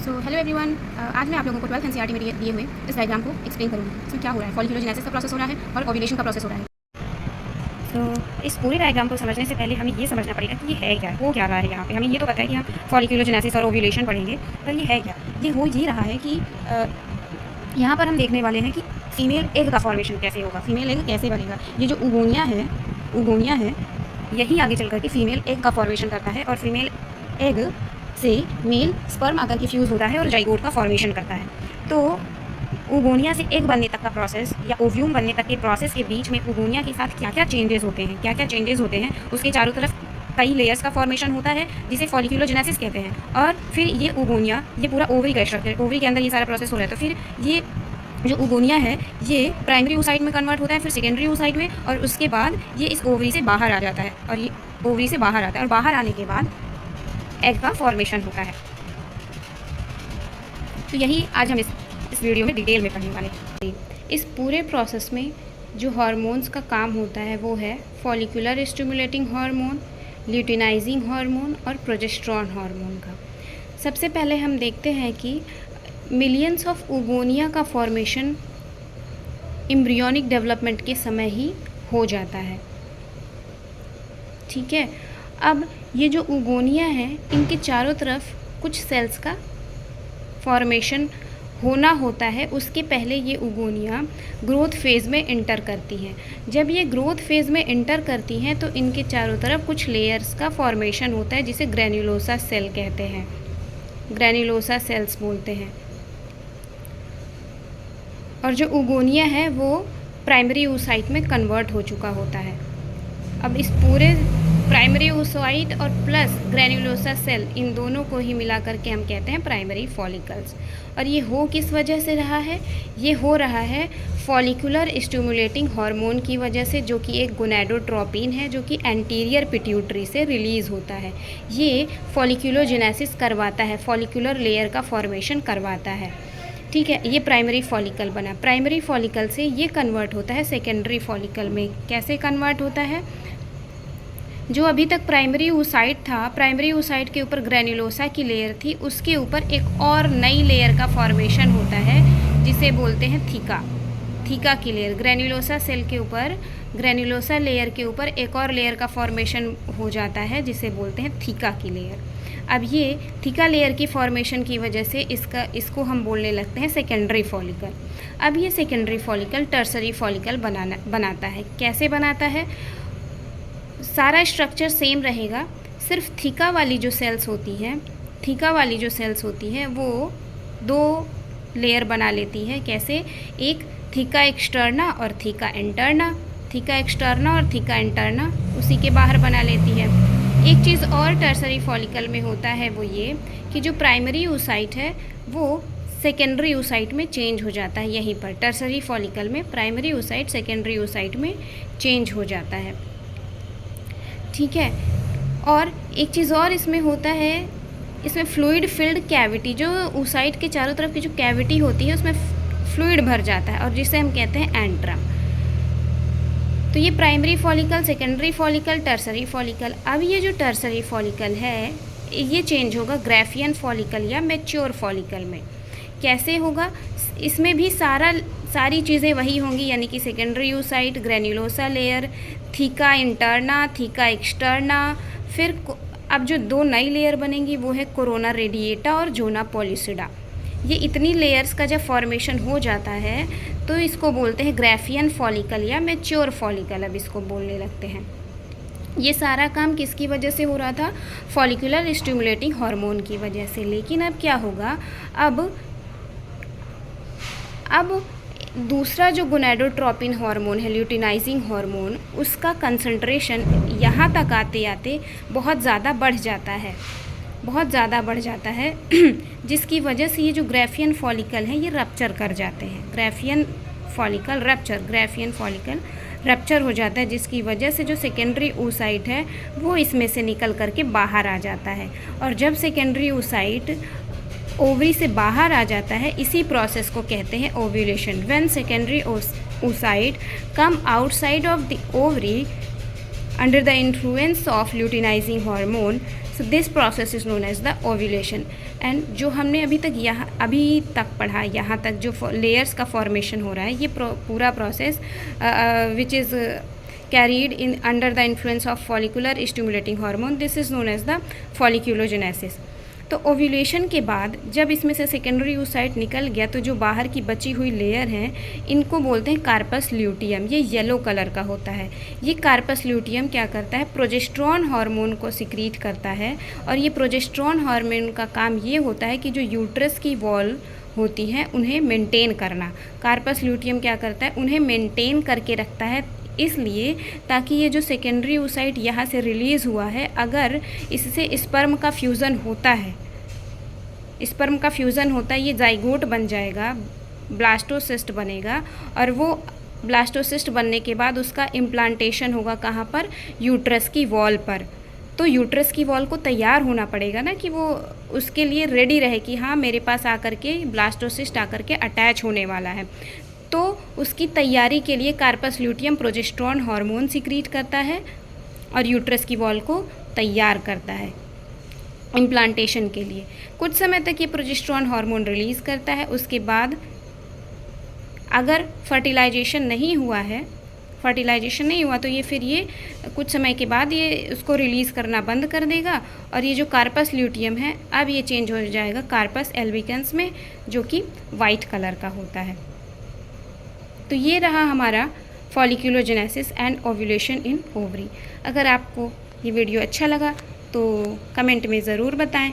So hello everyone, आज मैं आप लोगों को 12th एनसीईआरटी में दिए हुए इस डायग्राम को एक्सप्लेन करूँगी। इसमें क्या हो रहा है, फॉलिक्यूलोजेनेसिस का प्रोसेस हो रहा है और ओव्यूलेशन का प्रोसेस हो रहा है। तो इस पूरे डायग्राम को समझने से पहले हमें ये समझना पड़ेगा कि ये है क्या, हो क्या रहा है यहाँ पे। हमें ये तो पता है कि हम फॉलिक्यूलोजेनेसिस और ओव्यूलेशन पढ़ेंगे, पर ये है क्या। ये हो ये रहा है कि यहाँ पर हम देखने वाले हैं कि फीमेल एग का फॉर्मेशन कैसे होगा, फीमेल एग कैसे बनेगा। ये जो उगोनिया है यही आगे चल करके फीमेल एग का फॉर्मेशन करता है और फीमेल एग से मेल स्पर्म आकर के फ्यूज़ होता है और जाइगोट का फॉर्मेशन करता है। तो उगोनिया से एग बनने तक का प्रोसेस या ओव्यूम बनने तक के प्रोसेस के बीच में उगोनिया के साथ क्या क्या चेंजेस होते हैं, उसके चारों तरफ कई लेयर्स का फॉर्मेशन होता है जिसे फॉलिक्यूलोजेनेसिस कहते हैं। और फिर ये उगोनिया, ये पूरा ओवरी का स्ट्रक्चर, ओवरी के अंदर ये सारा प्रोसेस हो रहा है। तो फिर ये जो उगोनिया है ये प्राइमरी oocyte में कन्वर्ट होता है, फिर सेकेंडरी oocyte में, और उसके बाद ये इस ओवरी से बाहर आ जाता है और ये ओवरी से बाहर आता है और बाहर आने के बाद एग का फॉर्मेशन होता है। तो यही आज हम इस वीडियो में डिटेल में पढ़ने वाले हैं। इस पूरे प्रोसेस में जो हार्मोन्स का काम होता है वो है follicular stimulating hormone, luteinizing hormone और प्रोजेस्टेरॉन हार्मोन का। सबसे पहले हम देखते हैं कि मिलियंस ऑफ उगोनिया का फॉर्मेशन एम्ब्रियोनिक डेवलपमेंट के समय ही हो जाता है। ठीक है, अब ये जो उगोनिया है इनके चारों तरफ कुछ सेल्स का फॉर्मेशन होना होता है। उसके पहले ये उगोनिया ग्रोथ फेज़ में इंटर करती हैं। जब ये ग्रोथ फेज़ में इंटर करती हैं तो इनके चारों तरफ कुछ लेयर्स का फॉर्मेशन होता है जिसे ग्रैन्युलोसा सेल कहते हैं, ग्रैन्युलोसा सेल्स बोलते हैं। और जो उगोनिया है वो प्राइमरी oocyte में कन्वर्ट हो चुका होता है। अब इस पूरे प्राइमरी oocyte और प्लस ग्रैन्युलोसा सेल, इन दोनों को ही मिला करके हम कहते हैं प्राइमरी फॉलिकल्स। और ये हो किस वजह से रहा है, ये हो रहा है फॉलिकुलर स्टिमुलेटिंग हार्मोन की वजह से, जो कि एक गोनाडोट्रोपिन है जो कि एंटीरियर पिट्यूटरी से रिलीज़ होता है। ये फॉलिक्यूलोजेनेसिस करवाता है, फॉलिकुलर लेयर का फॉर्मेशन करवाता है। ठीक है, ये प्राइमरी फॉलिकल बना। प्राइमरी फॉलिकल से ये कन्वर्ट होता है सेकेंडरी फॉलिकल में। कैसे कन्वर्ट होता है, जो अभी तक प्राइमरी oocyte था, प्राइमरी oocyte के ऊपर ग्रैन्युलोसा की लेयर थी, उसके ऊपर एक और नई लेयर का फॉर्मेशन होता है जिसे बोलते हैं थीका की लेयर। ग्रैन्युलोसा सेल के ऊपर, ग्रैन्युलोसा लेयर के ऊपर एक और लेयर का फॉर्मेशन हो जाता है जिसे बोलते हैं थीका की लेयर। अब ये थीका लेयर की फॉर्मेशन की वजह से इसको हम बोलने लगते हैं सेकेंडरी फॉलिकल। अब ये सेकेंडरी फॉलिकल टर्सरी फॉलिकल बनाता है। कैसे बनाता है, सारा स्ट्रक्चर सेम रहेगा, सिर्फ थीका वाली जो सेल्स होती हैं वो दो लेयर बना लेती है। कैसे, एक थीका एक्सटर्ना और थीका इंटरना, थीका एक्सटर्ना और थीका इंटरना उसी के बाहर बना लेती है। एक चीज़ और टर्सरी फॉलिकल में होता है वो ये कि जो प्राइमरी oocyte है वो सेकेंडरी oocyte में चेंज हो जाता है। यहीं पर टर्सरी फॉलिकल में प्राइमरी oocyte सेकेंडरी oocyte में चेंज हो जाता है। ठीक है, और एक चीज़ और इसमें होता है, इसमें फ्लूइड फिल्ड कैविटी, जो oocyte के चारों तरफ की जो कैविटी होती है उसमें फ्लूइड भर जाता है और जिसे हम कहते हैं एंट्रम। तो ये primary follicle, secondary follicle, tertiary follicle. अब ये जो टर्सरी फॉलिकल है ये चेंज होगा ग्राफियन फॉलिकल या मैच्योर फॉलिकल में। कैसे होगा, इसमें भी सारी चीज़ें वही होंगी, यानी कि secondary oocyte, granulosa layer, theca interna, theca externa. फिर अब जो दो नई लेयर बनेंगी वो है कोरोना रेडिएटा और जोना पॉलिसिडा। ये इतनी लेयर्स का जब फॉर्मेशन हो जाता है तो इसको बोलते हैं ग्राफियन फॉलिकल या मैच्योर फॉलिकल। अब इसको बोलने लगते हैं। ये सारा काम किसकी वजह से हो रहा था, फॉलिकुलर स्टिमुलेटिंग हार्मोन की वजह से। लेकिन अब क्या होगा, अब दूसरा जो गोनाडोट्रोपिन हार्मोन है, ल्यूटिनाइजिंग हार्मोन, उसका कंसंट्रेशन यहाँ तक आते आते बहुत ज़्यादा बढ़ जाता है जिसकी वजह से ये जो ग्राफियन फॉलिकल है ये रप्चर कर जाते हैं। ग्राफियन फॉलिकल रप्चर हो जाता है, जिसकी वजह से जो सेकेंडरी oocyte है वो इसमें से निकल करके बाहर आ जाता है। और जब सेकेंडरी oocyte ओवरी से बाहर आ जाता है, इसी प्रोसेस को कहते हैं ovulation. When secondary oocyte come outside of the ovary under the influence of luteinizing hormone, so this process is known as the ovulation. And जो हमने अभी तक पढ़ा, यहाँ तक जो लेयर्स का फॉर्मेशन हो रहा है, ये पूरा process which is carried in under the influence of follicular stimulating hormone, this is known as the folliculogenesis। तो ओव्यूलेशन के बाद जब इसमें से सेकेंडरी oocyte निकल गया तो जो बाहर की बची हुई लेयर हैं इनको बोलते हैं कार्पस ल्यूटियम। ये येलो कलर का होता है। ये कार्पस ल्यूटियम क्या करता है, प्रोजेस्टेरॉन हार्मोन को सिक्रीट करता है, और ये प्रोजेस्टेरॉन हार्मोन का काम ये होता है कि जो यूट्रस की वॉल होती हैं उन्हें मेंटेन करना। कार्पस ल्यूटियम क्या करता है, उन्हें मेंटेन करके रखता है, इसलिए ताकि ये जो सेकेंडरी oocyte यहाँ से रिलीज़ हुआ है, अगर इससे स्पर्म का फ्यूज़न होता है, ये जाइगोट बन जाएगा, ब्लास्टोसिस्ट बनेगा, और वो ब्लास्टोसिस्ट बनने के बाद उसका इम्प्लांटेशन होगा कहाँ पर, यूट्रस की वॉल पर। तो यूट्रस की वॉल को तैयार होना पड़ेगा ना, कि वो उसके लिए रेडी रहे कि हाँ मेरे पास आकर के ब्लास्टोसिस्ट आकर के अटैच होने वाला है। तो उसकी तैयारी के लिए corpus luteum progesterone hormone secrete करता है और यूट्रस की वॉल को तैयार करता है इम्प्लांटेशन के लिए। कुछ समय तक ये प्रोजेस्टेरॉन हार्मोन रिलीज़ करता है। उसके बाद अगर फर्टिलाइजेशन नहीं हुआ तो ये फिर ये कुछ समय के बाद ये उसको रिलीज़ करना बंद कर देगा, और ये जो कार्पस ल्यूटियम है अब ये चेंज हो जाएगा कार्पस एल्बिकन्स में, जो कि वाइट कलर का होता है। तो ये रहा हमारा फॉलिक्यूलोजेनेसिस एंड ओव्यूलेशन इन ओवरी। अगर आपको ये वीडियो अच्छा लगा तो कमेंट में ज़रूर बताएं।